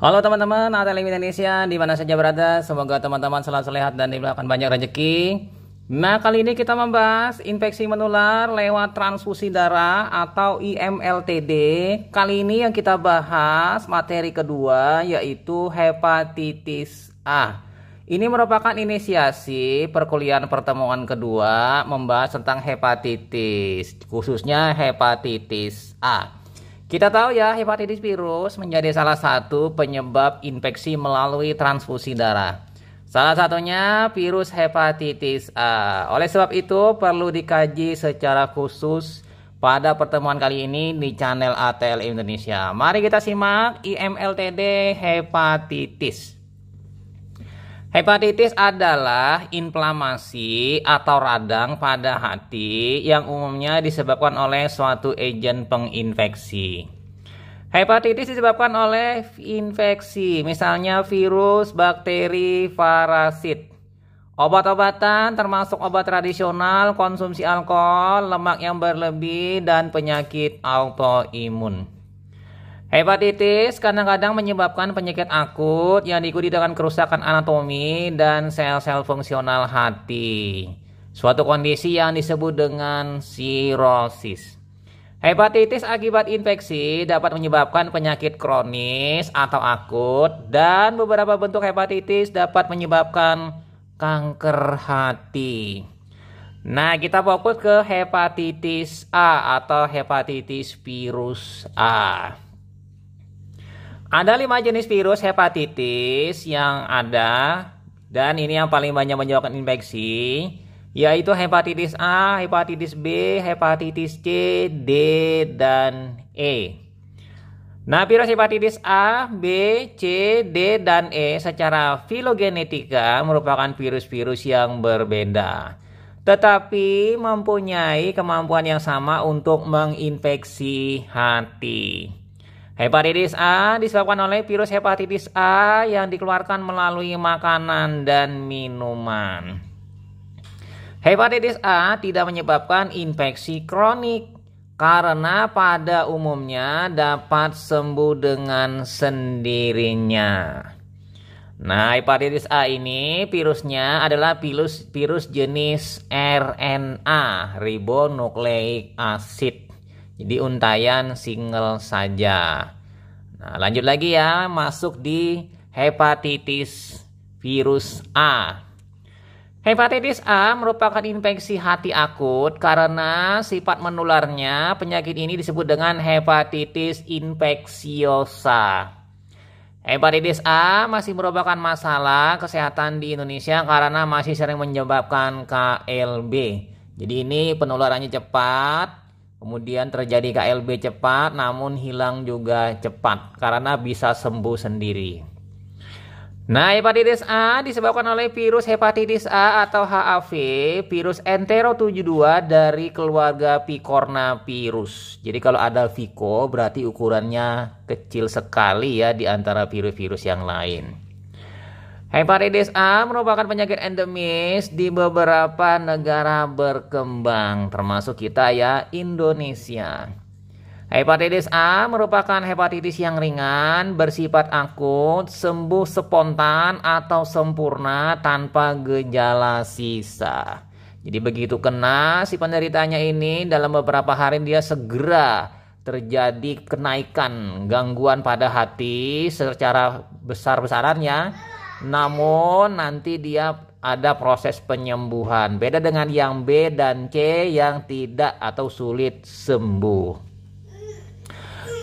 Halo teman-teman, ATLM Indonesia di mana saja berada. Semoga teman-teman selalu sehat dan diberikan banyak rezeki. Nah, kali ini kita membahas infeksi menular lewat transfusi darah atau IMLTD. Kali ini yang kita bahas materi kedua yaitu hepatitis A. Ini merupakan inisiasi perkuliahan pertemuan kedua membahas tentang hepatitis, khususnya hepatitis A. Kita tahu ya, hepatitis virus menjadi salah satu penyebab infeksi melalui transfusi darah. Salah satunya virus hepatitis A. Oleh sebab itu perlu dikaji secara khusus pada pertemuan kali ini di channel ATLM Indonesia. Mari kita simak IMLTD hepatitis. Hepatitis adalah inflamasi atau radang pada hati yang umumnya disebabkan oleh suatu agen penginfeksi. Hepatitis disebabkan oleh infeksi, misalnya virus, bakteri, parasit. Obat-obatan termasuk obat tradisional, konsumsi alkohol, lemak yang berlebih, dan penyakit autoimun. Hepatitis kadang-kadang menyebabkan penyakit akut yang diikuti dengan kerusakan anatomi dan sel-sel fungsional hati. Suatu kondisi yang disebut dengan sirosis. Hepatitis akibat infeksi dapat menyebabkan penyakit kronis atau akut, dan beberapa bentuk hepatitis dapat menyebabkan kanker hati. Nah, kita fokus ke hepatitis A atau hepatitis virus A. Ada 5 jenis virus hepatitis yang ada, dan ini yang paling banyak menyebabkan infeksi, yaitu hepatitis A, hepatitis B, hepatitis C, D, dan E. Nah, virus hepatitis A, B, C, D, dan E secara filogenetika merupakan virus-virus yang berbeda, tetapi mempunyai kemampuan yang sama untuk menginfeksi hati. Hepatitis A disebabkan oleh virus hepatitis A yang dikeluarkan melalui makanan dan minuman. Hepatitis A tidak menyebabkan infeksi kronik karena pada umumnya dapat sembuh dengan sendirinya. Nah, hepatitis A ini virusnya adalah virus jenis RNA, ribonucleic acid. Jadi untayan single saja. Nah, lanjut lagi ya, masuk di hepatitis virus A. Hepatitis A merupakan infeksi hati akut karena sifat menularnya. Penyakit ini disebut dengan hepatitis infeksiosa. Hepatitis A masih merupakan masalah kesehatan di Indonesia karena masih sering menyebabkan KLB. Jadi ini penularannya cepat. Kemudian terjadi KLB cepat, namun hilang juga cepat karena bisa sembuh sendiri. Nah, hepatitis A disebabkan oleh virus hepatitis A atau HAV, virus Entero72 dari keluarga Picornavirus. Jadi kalau ada Vico berarti ukurannya kecil sekali ya di antara virus-virus yang lain. Hepatitis A merupakan penyakit endemis di beberapa negara berkembang, termasuk kita ya, Indonesia. Hepatitis A merupakan hepatitis yang ringan, bersifat akut, sembuh spontan atau sempurna tanpa gejala sisa. Jadi begitu kena si penderitanya ini, dalam beberapa hari dia segera terjadi kenaikan gangguan pada hati secara besar-besarannya. Namun nanti dia ada proses penyembuhan. Beda dengan yang B dan C yang tidak atau sulit sembuh.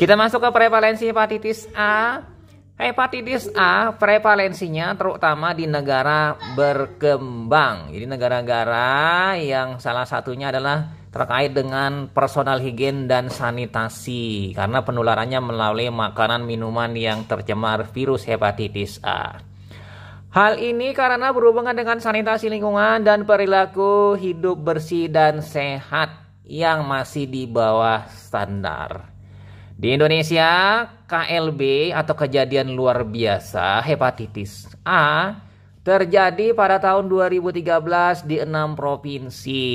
Kita masuk ke prevalensi hepatitis A. Hepatitis A prevalensinya terutama di negara berkembang. Jadi negara-negara yang salah satunya adalah terkait dengan personal higien dan sanitasi. Karena penularannya melalui makanan minuman yang tercemar virus hepatitis A. Hal ini karena berhubungan dengan sanitasi lingkungan dan perilaku hidup bersih dan sehat yang masih di bawah standar. Di Indonesia, KLB atau kejadian luar biasa hepatitis A terjadi pada tahun 2013 di 6 provinsi.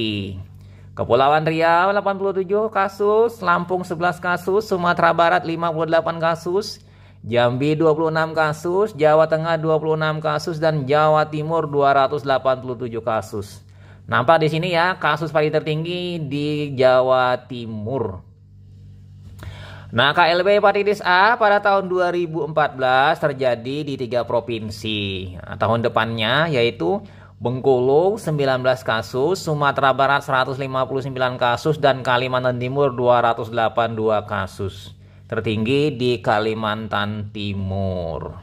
Kepulauan Riau 87 kasus, Lampung 11 kasus, Sumatera Barat 58 kasus, Jambi 26 kasus, Jawa Tengah 26 kasus, dan Jawa Timur 287 kasus. Nampak di sini ya, kasus paling tertinggi di Jawa Timur. Nah, KLB hepatitis A pada tahun 2014 terjadi di 3 provinsi. Nah, tahun depannya yaitu Bengkulu 19 kasus, Sumatera Barat 159 kasus, dan Kalimantan Timur 282 kasus. Tertinggi di Kalimantan Timur.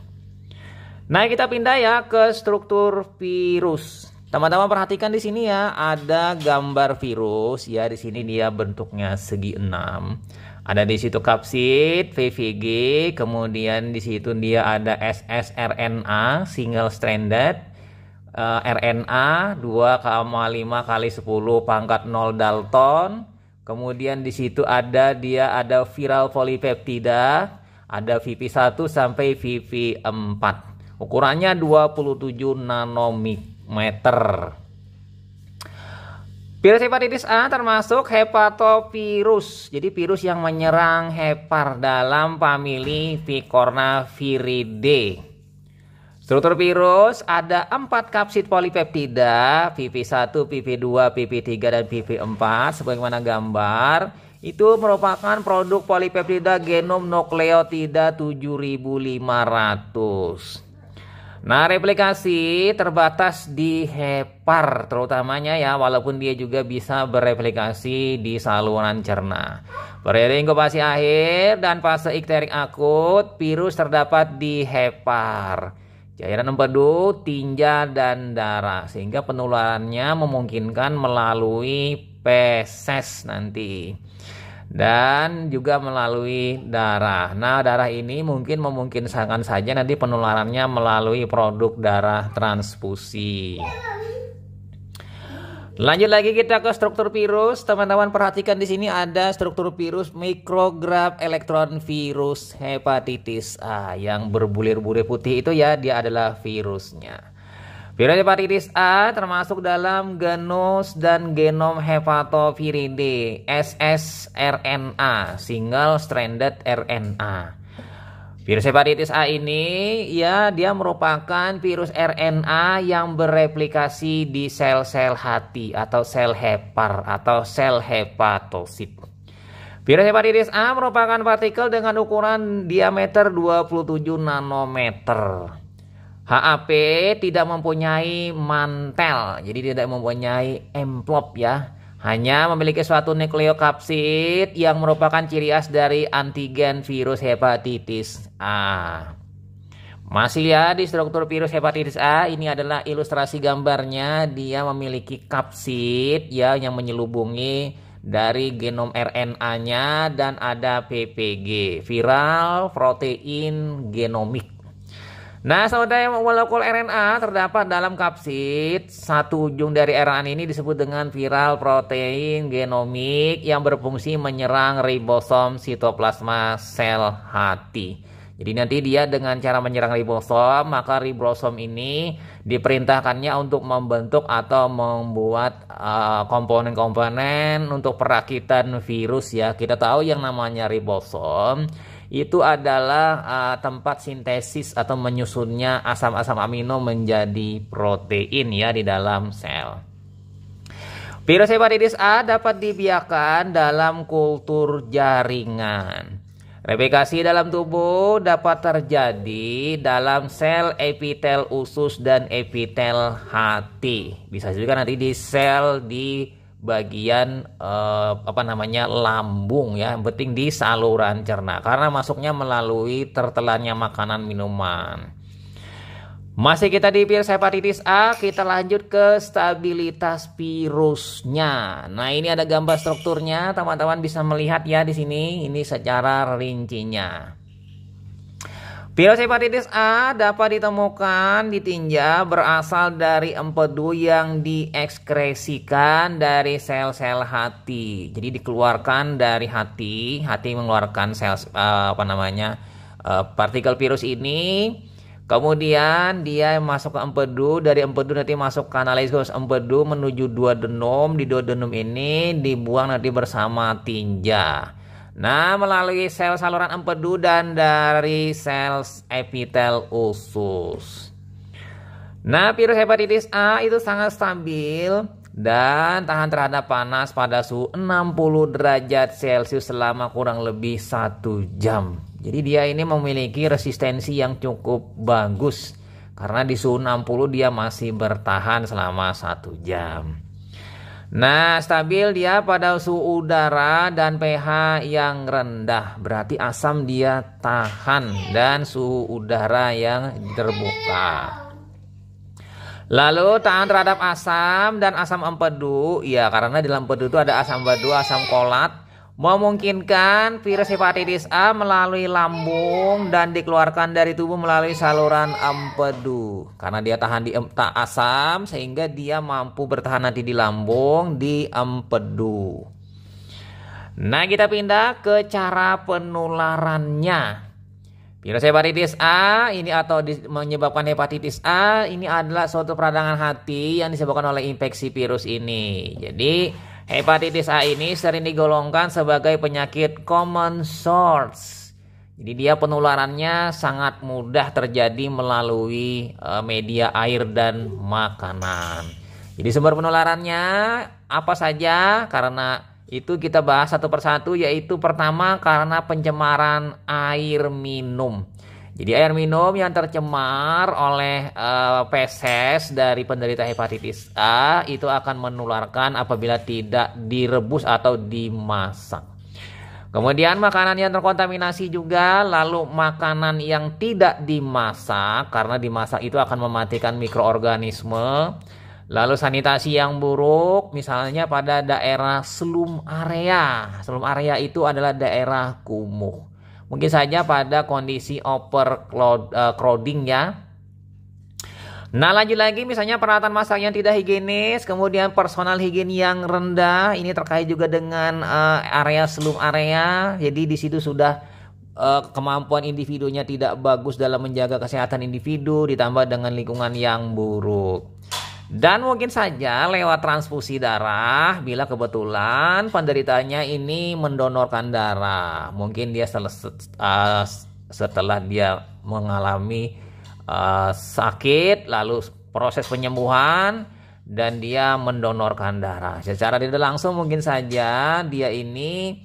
Nah, kita pindah ya ke struktur virus. Teman-teman perhatikan di sini ya, ada gambar virus ya. Di sini dia bentuknya segi 6. Ada di situ kapsid, VVG, kemudian di situ dia ada ssRNA, single stranded, RNA 2,5 kali 10 pangkat 0 Dalton. Kemudian di situ ada viral polipeptida, ada VP1 sampai VP4. Ukurannya 27 nanometer. Virus hepatitis A termasuk hepatovirus. Jadi virus yang menyerang hepar dalam famili Picornaviridae. Struktur virus ada 4 kapsid polipeptida, PP1, PP2, PP3, dan PP4 sebagaimana gambar. Itu merupakan produk polipeptida genom nukleotida 7500. Nah, replikasi terbatas di hepar terutamanya ya, walaupun dia juga bisa bereplikasi di saluran cerna. Periode inkubasi akhir dan fase ikterik akut, virus terdapat di hepar, cairan empedu, tinja, dan darah, sehingga penularannya memungkinkan melalui feses nanti dan juga melalui darah. Nah, darah ini memungkinkan saja nanti penularannya melalui produk darah transfusi. Lanjut lagi kita ke struktur virus. Teman-teman perhatikan di sini ada struktur virus mikrograf elektron virus hepatitis A yang berbulir-bulir putih itu ya, dia adalah virusnya. Virus hepatitis A termasuk dalam genus dan genom Hepatoviride, ssRNA, single stranded RNA. Virus hepatitis A ini ya, dia merupakan virus RNA yang bereplikasi di sel-sel hati atau sel hepar atau sel hepatosit. Virus hepatitis A merupakan partikel dengan ukuran diameter 27 nanometer. HAP tidak mempunyai mantel, jadi tidak mempunyai envelope ya. Hanya memiliki suatu nukleokapsid yang merupakan ciri khas dari antigen virus hepatitis A. Masih ya di struktur virus hepatitis A, ini adalah ilustrasi gambarnya. Dia memiliki kapsid ya yang menyelubungi dari genom RNA-nya, dan ada PPG, viral protein genomik. Nah, saudara, molekul RNA terdapat dalam kapsid. Satu ujung dari RNA ini disebut dengan viral protein genomik yang berfungsi menyerang ribosom sitoplasma sel hati. Jadi nanti dia dengan cara menyerang ribosom, maka ribosom ini diperintahkannya untuk membentuk atau membuat komponen-komponen untuk perakitan virus ya. Kita tahu yang namanya ribosom itu adalah tempat sintesis atau menyusunnya asam-asam amino menjadi protein ya di dalam sel. Virus hepatitis A dapat dibiarkan dalam kultur jaringan. Replikasi dalam tubuh dapat terjadi dalam sel epitel usus dan epitel hati. Bisa juga nanti di sel di bagian lambung ya, yang penting di saluran cerna karena masuknya melalui tertelannya makanan minuman. Masih kita di virus hepatitis A, kita lanjut ke stabilitas virusnya. Nah, ini ada gambar strukturnya, teman-teman bisa melihat ya di sini, ini secara rincinya. Virus hepatitis A dapat ditemukan di tinja berasal dari empedu yang diekskresikan dari sel-sel hati. Jadi dikeluarkan dari hati mengeluarkan sel partikel virus ini. Kemudian dia masuk ke empedu, dari empedu nanti masuk ke analisis empedu menuju duodenum. Di duodenum ini dibuang nanti bersama tinja. Nah, melalui sel saluran empedu dan dari sel epitel usus. Nah, virus hepatitis A itu sangat stabil dan tahan terhadap panas pada suhu 60 derajat Celcius selama kurang lebih 1 jam. Jadi dia ini memiliki resistensi yang cukup bagus karena di suhu 60 dia masih bertahan selama 1 jam. Nah, stabil dia pada suhu udara dan pH yang rendah. Berarti asam dia tahan dan suhu udara yang terbuka. Lalu tahan terhadap asam dan asam empedu. Ya, karena di dalam empedu itu ada asam empedu, asam kolat. Memungkinkan virus hepatitis A melalui lambung dan dikeluarkan dari tubuh melalui saluran empedu. Karena dia tahan di asam sehingga dia mampu bertahan nanti di lambung, di empedu. Nah, kita pindah ke cara penularannya. Virus hepatitis A ini atau menyebabkan hepatitis A ini adalah suatu peradangan hati yang disebabkan oleh infeksi virus ini. Jadi hepatitis A ini sering digolongkan sebagai penyakit common source. Jadi dia penularannya sangat mudah terjadi melalui media air dan makanan. Jadi sumber penularannya apa saja? Karena itu kita bahas satu persatu, yaitu pertama karena pencemaran air minum. Jadi air minum yang tercemar oleh feses dari penderita hepatitis A itu akan menularkan apabila tidak direbus atau dimasak. Kemudian makanan yang terkontaminasi juga, lalu makanan yang tidak dimasak karena dimasak itu akan mematikan mikroorganisme. Lalu sanitasi yang buruk, misalnya pada daerah slum area. Slum area itu adalah daerah kumuh. Mungkin saja pada kondisi overcrowding ya. Nah, lanjut lagi misalnya peralatan masak yang tidak higienis, kemudian personal higien yang rendah. Ini terkait juga dengan area slum area. Jadi di situ sudah kemampuan individunya tidak bagus dalam menjaga kesehatan individu, ditambah dengan lingkungan yang buruk. Dan mungkin saja lewat transfusi darah bila kebetulan penderitanya ini mendonorkan darah. Mungkin dia setelah dia mengalami sakit lalu proses penyembuhan dan dia mendonorkan darah. Secara tidak langsung mungkin saja dia ini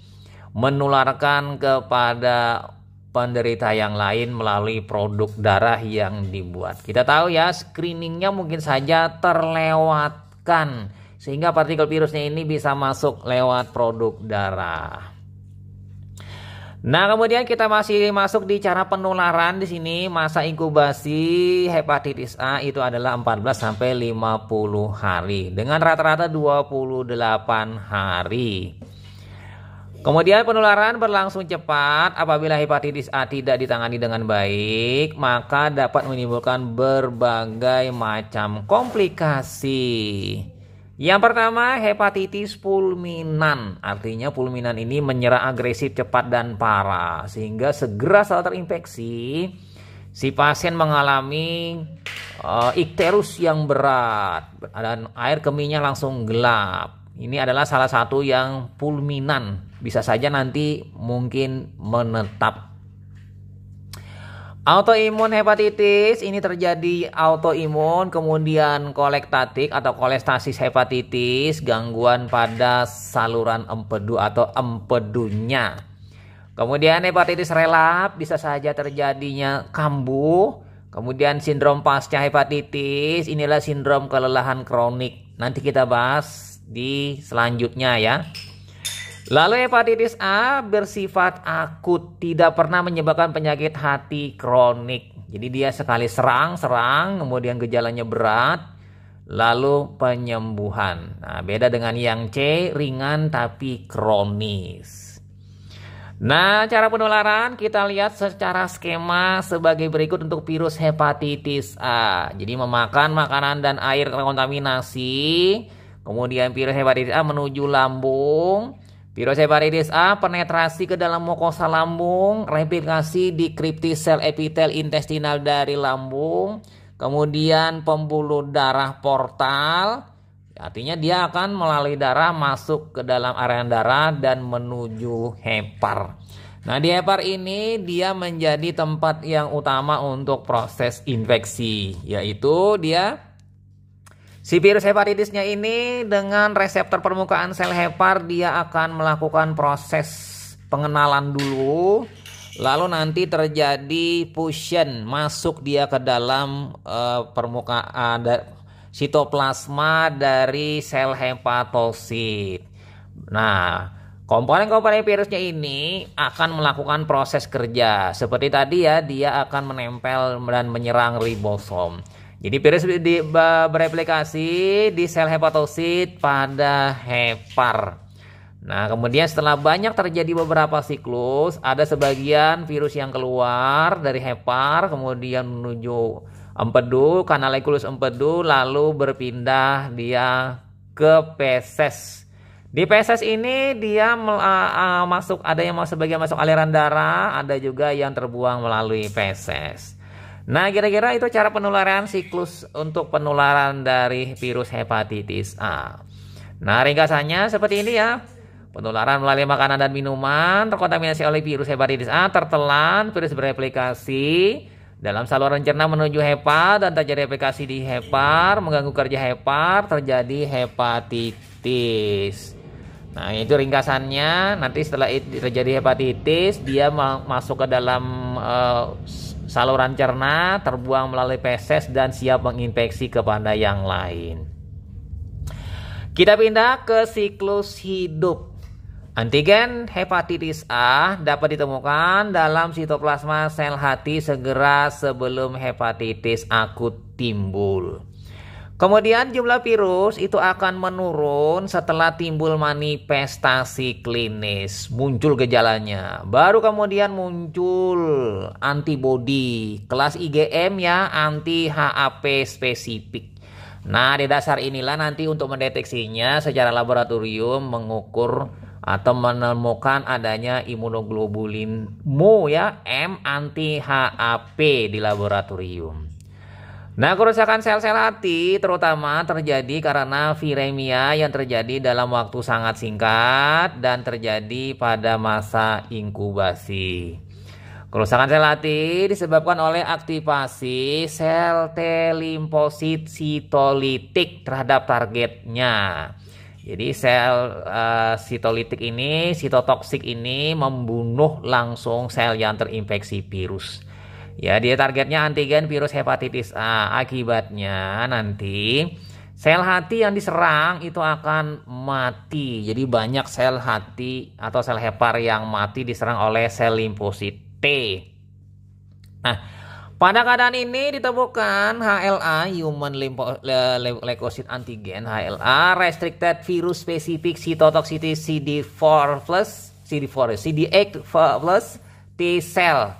menularkan kepada penderita yang lain melalui produk darah yang dibuat. Kita tahu ya, screeningnya mungkin saja terlewatkan sehingga partikel virusnya ini bisa masuk lewat produk darah. Nah, kemudian kita masih masuk di cara penularan. Di sini masa inkubasi hepatitis A itu adalah 14 sampai 50 hari dengan rata-rata 28 hari. Kemudian penularan berlangsung cepat. Apabila hepatitis A tidak ditangani dengan baik, maka dapat menimbulkan berbagai macam komplikasi. Yang pertama, hepatitis fulminan. Artinya fulminan ini menyerang agresif, cepat dan parah, sehingga segera setelah terinfeksi si pasien mengalami ikterus yang berat dan air kemihnya langsung gelap. Ini adalah salah satu yang fulminan. Bisa saja nanti mungkin menetap. Autoimun hepatitis ini terjadi autoimun, kemudian kolektatik atau kolestasis hepatitis, gangguan pada saluran empedu atau empedunya. Kemudian hepatitis relap bisa saja terjadinya kambuh. Kemudian sindrom pasca hepatitis, inilah sindrom kelelahan kronik. Nanti kita bahas di selanjutnya ya. Lalu hepatitis A bersifat akut, tidak pernah menyebabkan penyakit hati kronik. Jadi dia sekali serang, kemudian gejalanya berat, lalu penyembuhan. Nah, beda dengan yang C, ringan tapi kronis. Nah, cara penularan kita lihat secara skema sebagai berikut untuk virus hepatitis A. Jadi memakan makanan dan air terkontaminasi. Kemudian virus hepatitis A menuju lambung. Virus hepatitis A penetrasi ke dalam mukosa lambung, replikasi di kriptis sel epitel intestinal dari lambung. Kemudian pembuluh darah portal Artinya dia akan melalui darah masuk ke dalam area darah dan menuju hepar. Nah, di hepar ini dia menjadi tempat yang utama untuk proses infeksi, yaitu si virus hepatitisnya ini dengan reseptor permukaan sel hepar dia akan melakukan proses pengenalan dulu, lalu nanti terjadi fusion, masuk dia ke dalam permukaan sitoplasma dari sel hepatosit. Nah, komponen-komponen virusnya ini akan melakukan proses kerja. Seperti tadi ya, dia akan menempel dan menyerang ribosom. Jadi virus bereplikasi di sel hepatosit pada hepar. Nah, kemudian setelah banyak terjadi beberapa siklus, ada sebagian virus yang keluar dari hepar, kemudian menuju empedu, kanalikulus empedu, lalu berpindah dia ke feses. Di feses ini dia masuk, ada yang sebagian masuk aliran darah, ada juga yang terbuang melalui feses. Nah, kira-kira itu cara penularan siklus untuk penularan dari virus hepatitis A. Nah, ringkasannya seperti ini ya. Penularan melalui makanan dan minuman, terkontaminasi oleh virus hepatitis A, tertelan, virus bereplikasi dalam saluran cerna menuju hepar dan terjadi replikasi di hepar, mengganggu kerja hepar, terjadi hepatitis. Nah, itu ringkasannya. Nanti setelah itu terjadi hepatitis, dia masuk ke dalam saluran cerna, terbuang melalui feses dan siap menginfeksi kepada yang lain. Kita pindah ke siklus hidup. Antigen hepatitis A dapat ditemukan dalam sitoplasma sel hati segera sebelum hepatitis akut timbul. Kemudian jumlah virus itu akan menurun setelah timbul manifestasi klinis, muncul gejalanya. Baru kemudian muncul antibodi kelas IgM ya, anti HAP spesifik. Nah, di dasar inilah nanti untuk mendeteksinya secara laboratorium mengukur atau menemukan adanya imunoglobulin mu ya, M anti HAP di laboratorium. Nah, kerusakan sel-sel hati terutama terjadi karena viremia yang terjadi dalam waktu sangat singkat dan terjadi pada masa inkubasi. Kerusakan sel hati disebabkan oleh aktivasi sel T limfosit sitolitik terhadap targetnya. Jadi sel sitolitik ini, sitotoksik ini membunuh langsung sel yang terinfeksi virus. Ya, dia targetnya antigen virus hepatitis A. Akibatnya nanti sel hati yang diserang itu akan mati. Jadi banyak sel hati atau sel hepar yang mati diserang oleh sel limfosit T. Nah, pada keadaan ini ditemukan HLA, Human Leukocyte Antigen, HLA, Restricted Virus Specific Cytotoxicity CD8 plus T cell.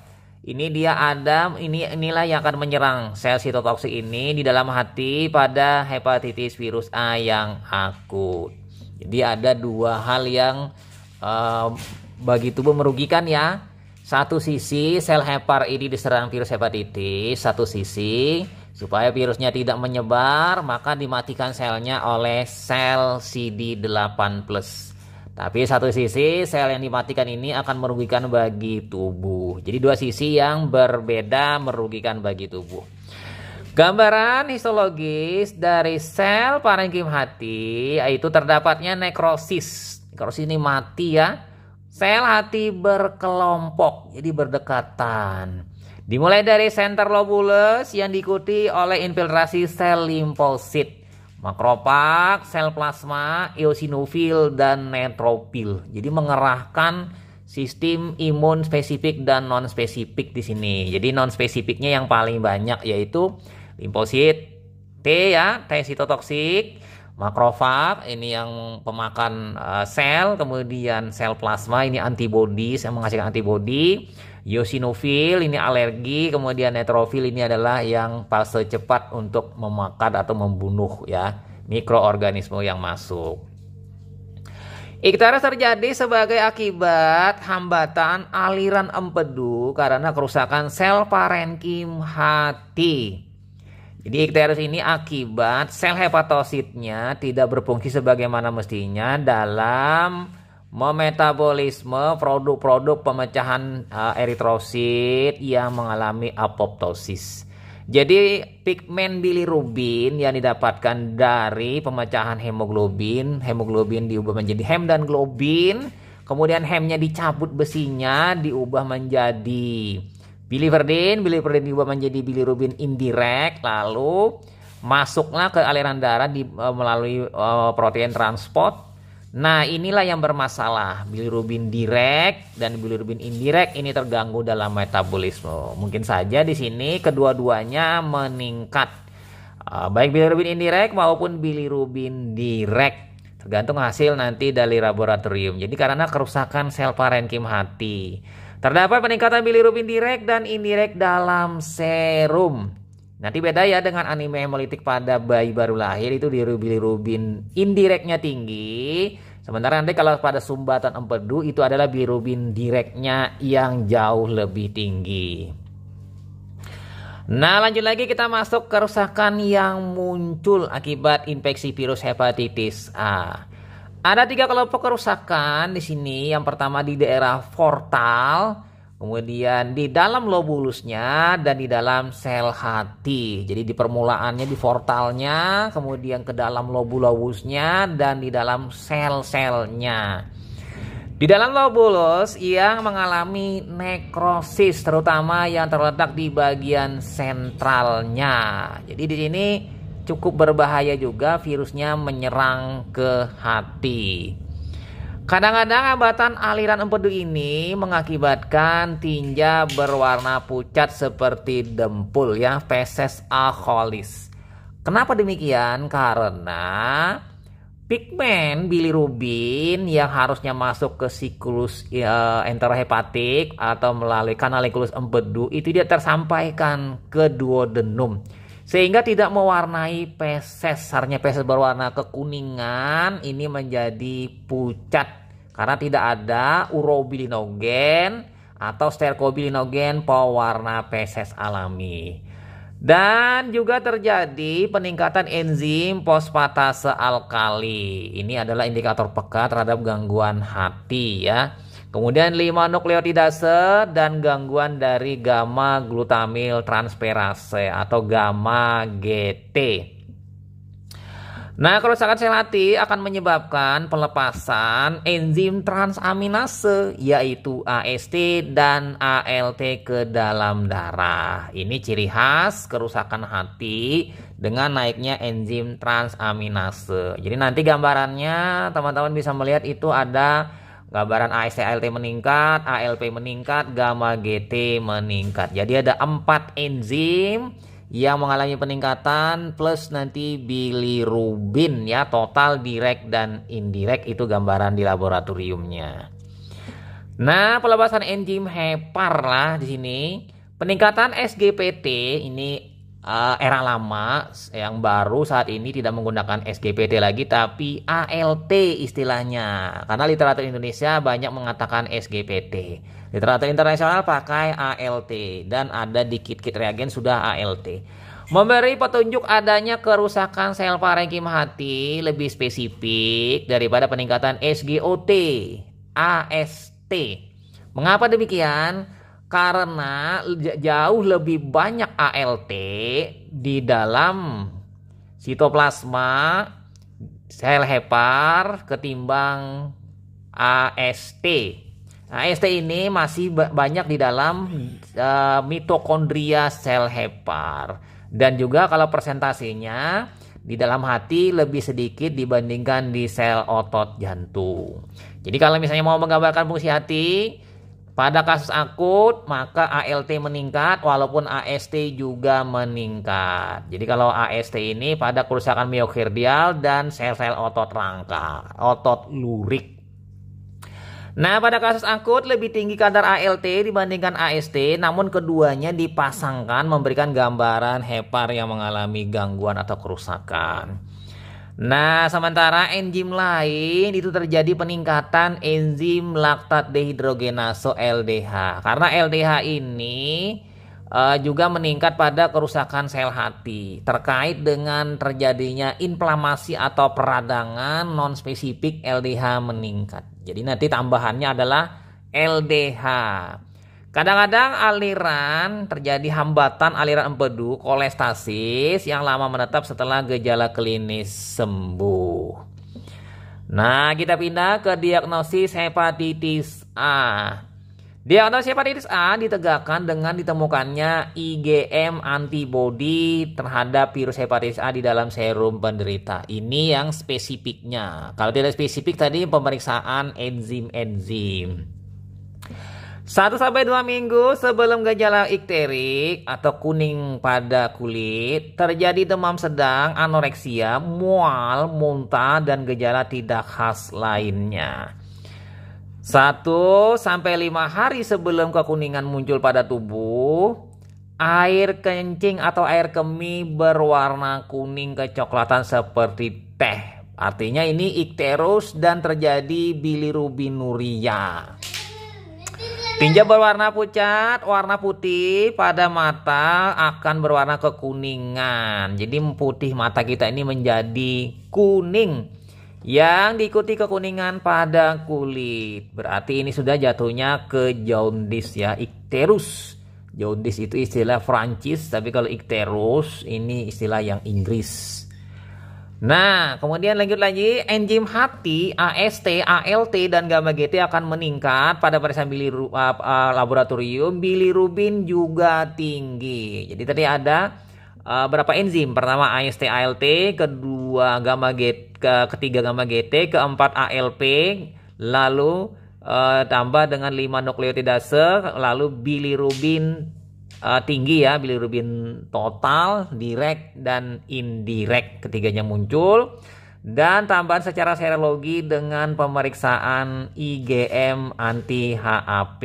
Ini dia inilah yang akan menyerang sel sitotoksik ini di dalam hati pada hepatitis virus A yang akut. Jadi ada dua hal yang bagi tubuh merugikan ya. Satu sisi sel hepar ini diserang virus hepatitis, satu sisi supaya virusnya tidak menyebar maka dimatikan selnya oleh sel CD8+. Tapi satu sisi sel yang dimatikan ini akan merugikan bagi tubuh. Jadi dua sisi yang berbeda merugikan bagi tubuh. Gambaran histologis dari sel parenkim hati yaitu terdapatnya nekrosis. Nekrosis ini mati ya. Sel hati berkelompok, jadi berdekatan. Dimulai dari center lobulus yang diikuti oleh infiltrasi sel limfosit, makrofag, sel plasma, eosinofil, dan neutropil. Jadi mengerahkan sistem imun spesifik dan non spesifik di sini. Jadi non spesifiknya yang paling banyak yaitu limfosit T ya, T sitotoksik, makrofag ini yang pemakan sel, kemudian sel plasma ini antibodi, yang menghasilkan antibodi, eosinofil ini alergi, kemudian neutrofil ini adalah yang fase cepat untuk memakan atau membunuh ya mikroorganisme yang masuk. Ikteres terjadi sebagai akibat hambatan aliran empedu karena kerusakan sel parenkim hati. Jadi ikteris ini akibat sel hepatositnya tidak berfungsi sebagaimana mestinya dalam memetabolisme produk-produk pemecahan eritrosit yang mengalami apoptosis. Jadi pigmen bilirubin yang didapatkan dari pemecahan hemoglobin diubah menjadi hem dan globin, kemudian hemnya dicabut besinya diubah menjadi biliverdin diubah menjadi bilirubin indirect, lalu masuklah ke aliran darah melalui protein transport. Nah, inilah yang bermasalah. Bilirubin direct dan bilirubin indirect ini terganggu dalam metabolisme. Mungkin saja di sini kedua-duanya meningkat, baik bilirubin indirect maupun bilirubin direct, tergantung hasil nanti dari laboratorium. Jadi karena kerusakan sel parenkim hati, terdapat peningkatan bilirubin direct dan indirect dalam serum. Nanti beda ya dengan anemia hemolitik pada bayi baru lahir, itu bilirubin indirectnya tinggi. Sementara nanti kalau pada sumbatan empedu itu adalah bilirubin directnya yang jauh lebih tinggi. Nah, lanjut lagi kita masuk kerusakan yang muncul akibat infeksi virus hepatitis A. Ada 3 kelompok kerusakan di sini. Yang pertama di daerah portal, kemudian di dalam lobulusnya, dan di dalam sel hati. Jadi di permulaannya di portalnya, kemudian ke dalam lobulusnya, dan di dalam sel-selnya. Di dalam lobulus yang mengalami nekrosis, terutama yang terletak di bagian sentralnya. Jadi di sini cukup berbahaya juga, virusnya menyerang ke hati. Kadang-kadang hambatan aliran empedu ini mengakibatkan tinja berwarna pucat seperti dempul ya, feses alkoholis. Kenapa demikian? Karena pigmen bilirubin yang harusnya masuk ke siklus enterohepatik atau melalui kanalikulus empedu itu tidak tersampaikan ke duodenum, sehingga tidak mewarnai feses. Harusnya feses berwarna kekuningan, ini menjadi pucat karena tidak ada urobilinogen atau sterkobilinogen pewarna feses alami. Dan juga terjadi peningkatan enzim fosfatase alkali. Ini adalah indikator peka terhadap gangguan hati ya. Kemudian 5 nukleotidase dan gangguan dari gamma glutamil transferase atau gamma GT. Nah, kerusakan sel hati akan menyebabkan pelepasan enzim transaminase yaitu AST dan ALT ke dalam darah. Ini ciri khas kerusakan hati dengan naiknya enzim transaminase. Jadi nanti gambarannya teman-teman bisa melihat itu ada gambaran AST ALT meningkat, ALP meningkat, gamma GT meningkat. Jadi ada 4 enzim yang mengalami peningkatan plus nanti bilirubin ya, total direct dan indirect, itu gambaran di laboratoriumnya. Nah, pelepasan enzim hepar lah di sini. Peningkatan SGPT ini era lama, yang baru saat ini tidak menggunakan SGPT lagi tapi ALT istilahnya. Karena literatur Indonesia banyak mengatakan SGPT. Literatur internasional pakai ALT dan ada di kit-kit reagen sudah ALT. Memberi petunjuk adanya kerusakan sel parenkim hati lebih spesifik daripada peningkatan SGOT, AST. Mengapa demikian? Karena jauh lebih banyak ALT di dalam sitoplasma sel hepar ketimbang AST. AST ini masih banyak di dalam mitokondria sel hepar. Dan juga kalau persentasenya di dalam hati lebih sedikit dibandingkan di sel otot jantung. Jadi kalau misalnya mau menggambarkan fungsi hati, pada kasus akut maka ALT meningkat walaupun AST juga meningkat. Jadi kalau AST ini pada kerusakan miokardial dan sel-sel otot rangka, otot lurik. Nah, pada kasus akut lebih tinggi kadar ALT dibandingkan AST, namun keduanya dipasangkan memberikan gambaran hepar yang mengalami gangguan atau kerusakan. Nah, sementara enzim lain itu terjadi peningkatan enzim laktat dehidrogenase LDH. Karena LDH ini juga meningkat pada kerusakan sel hati terkait dengan terjadinya inflamasi atau peradangan non spesifik LDH meningkat. Jadi nanti tambahannya adalah LDH. Kadang-kadang terjadi hambatan aliran empedu kolestasis yang lama menetap setelah gejala klinis sembuh. Nah, kita pindah ke diagnosis hepatitis A. Diagnosis hepatitis A ditegakkan dengan ditemukannya IgM antibody terhadap virus hepatitis A di dalam serum penderita. Ini yang spesifiknya. Kalau tidak spesifik tadi pemeriksaan enzim-enzim. 1-2 minggu sebelum gejala ikterik atau kuning pada kulit, terjadi demam sedang, anoreksia, mual, muntah, dan gejala tidak khas lainnya. 1-5 hari sebelum kekuningan muncul pada tubuh, air kencing atau air kemih berwarna kuning kecoklatan seperti teh. Artinya ini ikterus dan terjadi bilirubinuria. Tinja berwarna pucat, warna putih pada mata akan berwarna kekuningan. Jadi putih mata kita ini menjadi kuning. Yang diikuti kekuningan pada kulit. Berarti ini sudah jatuhnya ke jaundice ya, ikterus. Jaundice itu istilah Prancis, tapi kalau ikterus ini istilah yang Inggris. Nah, kemudian lanjut lagi, enzim hati AST, ALT dan gamma GT akan meningkat pada pemeriksaan laboratorium. Bilirubin juga tinggi. Jadi tadi ada berapa enzim? Pertama AST, ALT, kedua gamma GT, ketiga gamma GT, keempat ALP, lalu tambah dengan 5 nukleotidase, lalu bilirubin tinggi ya, bilirubin total, direct dan indirect ketiganya muncul, dan tambahan secara serologi dengan pemeriksaan IgM anti HAP.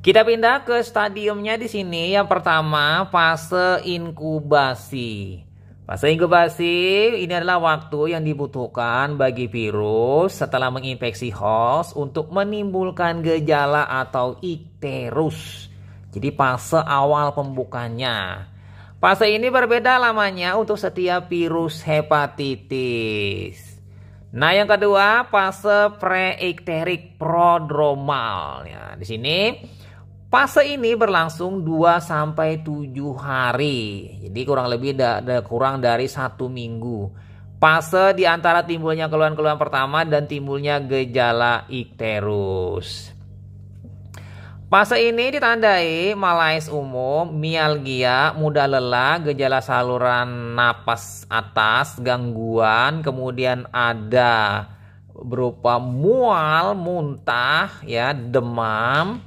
Kita pindah ke stadiumnya di sini. Yang pertama, fase inkubasi. Fase inkubasi ini adalah waktu yang dibutuhkan bagi virus setelah menginfeksi host untuk menimbulkan gejala atau ikterus. Jadi fase awal pembukanya. Fase ini berbeda lamanya untuk setiap virus hepatitis. Nah, yang kedua, fase pre-ikterik prodromal. Ya, di sini fase ini berlangsung 2-7 hari. Jadi kurang lebih kurang dari 1 minggu. Fase di antara timbulnya keluhan-keluhan pertama dan timbulnya gejala ikterus. Fase ini ditandai malaise umum, mialgia, mudah lelah, gejala saluran napas atas, gangguan, kemudian ada berupa mual, muntah, ya, demam.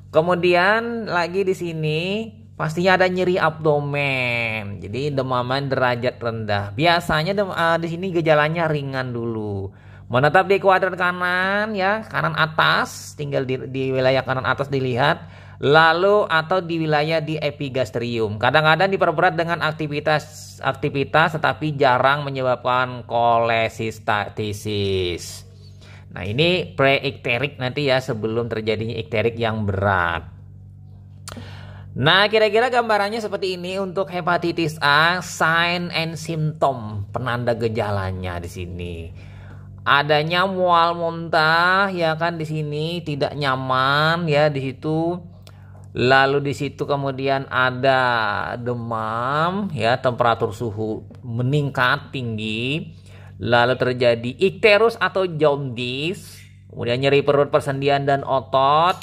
Kemudian lagi di sini pastinya ada nyeri abdomen. Jadi demaman derajat rendah. Biasanya di sini gejalanya ringan dulu. Menetap di kuadran kanan ya, kanan atas, tinggal di wilayah kanan atas dilihat. Lalu atau di wilayah di epigastrium. Kadang-kadang diperberat dengan aktivitas tetapi jarang menyebabkan kolesistatisis. Nah, ini pre-ikterik nanti ya, sebelum terjadinya ikterik yang berat. Nah, kira-kira gambarannya seperti ini untuk hepatitis A, sign and symptom, penanda gejalanya di sini. Adanya mual muntah ya kan, di sini tidak nyaman ya di situ. Lalu di situ kemudian ada demam ya, temperatur suhu meningkat tinggi. Lalu terjadi ikterus atau jaundice, kemudian nyeri perut, persendian dan otot,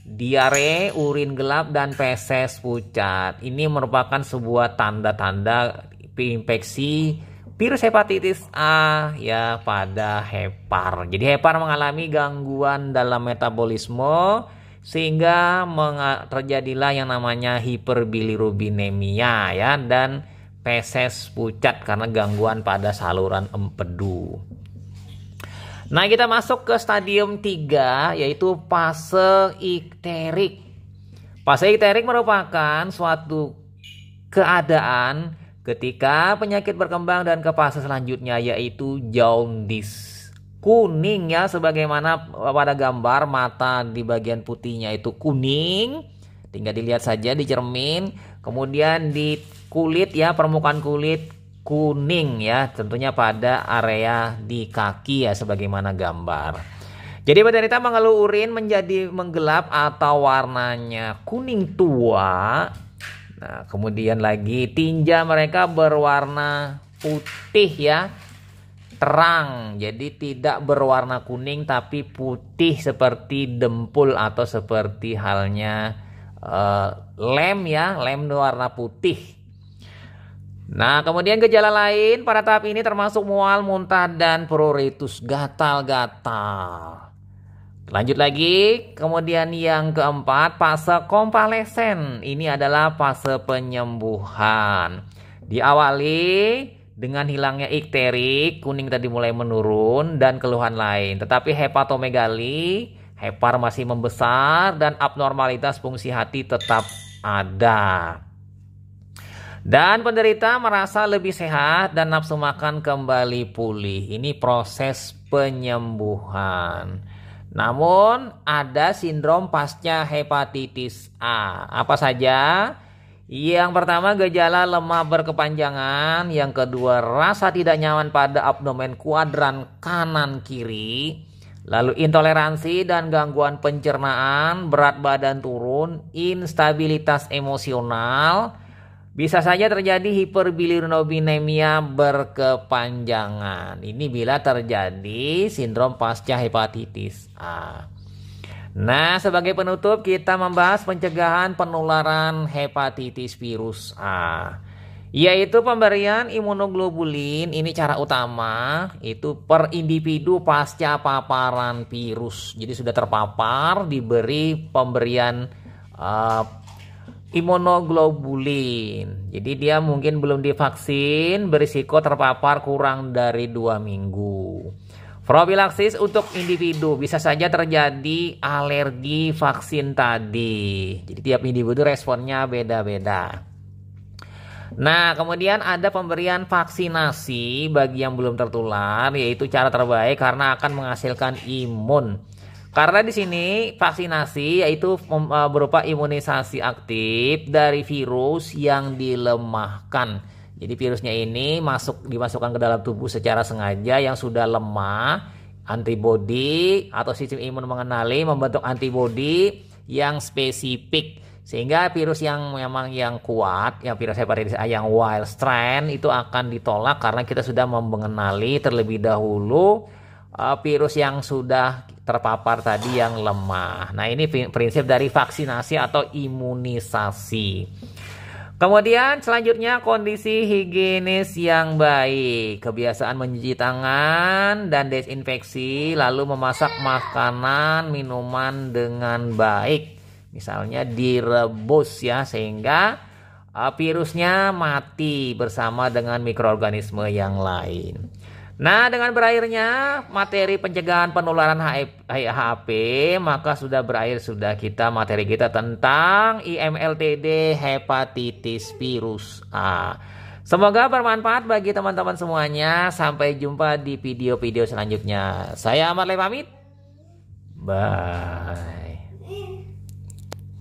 diare, urin gelap dan feses pucat. Ini merupakan sebuah tanda-tanda infeksi virus hepatitis A ya pada hepar. Jadi hepar mengalami gangguan dalam metabolisme sehingga terjadilah yang namanya hiperbilirubinemia ya, dan feses pucat karena gangguan pada saluran empedu. Nah, kita masuk ke stadium 3 yaitu fase ikterik. Fase ikterik merupakan suatu keadaan ketika penyakit berkembang dan ke fase selanjutnya yaitu jaundice. Kuning ya, sebagaimana pada gambar mata di bagian putihnya itu kuning Tinggal dilihat saja di cermin, kemudian di kulit ya, permukaan kulit kuning ya, tentunya pada area di kaki ya sebagaimana gambar. Jadi penderita mengeluh urin menjadi menggelap atau warnanya kuning tua. Nah, kemudian lagi tinja mereka berwarna putih ya, terang, jadi tidak berwarna kuning tapi putih seperti dempul atau seperti halnya lem ya, lem warna putih. Nah, kemudian gejala lain pada tahap ini termasuk mual, muntah, dan pruritus, gatal-gatal. Lanjut lagi, kemudian yang keempat, fase konvalesen. Ini adalah fase penyembuhan. Diawali dengan hilangnya ikterik, kuning tadi mulai menurun, dan keluhan lain. Tetapi hepatomegali, hepar masih membesar, dan abnormalitas fungsi hati tetap ada. Dan penderita merasa lebih sehat dan nafsu makan kembali pulih. Ini proses penyembuhan. Namun ada sindrom pasca hepatitis A. Apa saja? Yang pertama gejala lemah berkepanjangan, yang kedua rasa tidak nyaman pada abdomen kuadran kanan kiri, lalu intoleransi dan gangguan pencernaan, berat badan turun, instabilitas emosional, bisa saja terjadi hiperbilirubinemia berkepanjangan. Ini bila terjadi sindrom pasca hepatitis A. Nah, sebagai penutup kita membahas pencegahan penularan hepatitis virus A, yaitu pemberian imunoglobulin. Ini cara utama, itu per individu pasca paparan virus. Jadi sudah terpapar diberi pemberian imunoglobulin. Jadi dia mungkin belum divaksin, berisiko terpapar kurang dari 2 minggu. Profilaksis untuk individu, bisa saja terjadi alergi vaksin tadi. Jadi tiap individu responnya beda-beda. Nah, kemudian ada pemberian vaksinasi bagi yang belum tertular, yaitu cara terbaik karena akan menghasilkan imun. Karena di sini vaksinasi yaitu berupa imunisasi aktif dari virus yang dilemahkan. Jadi virusnya ini dimasukkan ke dalam tubuh secara sengaja yang sudah lemah, antibodi atau sistem imun mengenali membentuk antibodi yang spesifik, sehingga virus yang memang yang kuat, yang virus hepatitis A yang wild strain itu akan ditolak karena kita sudah mengenali terlebih dahulu virus yang sudah terpapar tadi yang lemah. Nah, ini prinsip dari vaksinasi atau imunisasi. Kemudian selanjutnya kondisi higienis yang baik, kebiasaan mencuci tangan dan desinfeksi, lalu memasak makanan, minuman dengan baik. Misalnya direbus ya, sehingga virusnya mati bersama dengan mikroorganisme yang lain. Nah, dengan berakhirnya materi pencegahan penularan HAP, maka sudah berakhir kita materi kita tentang IMLTD hepatitis virus A. Semoga bermanfaat bagi teman-teman semuanya. Sampai jumpa di video-video selanjutnya. Saya Ahmad Lay pamit. Bye.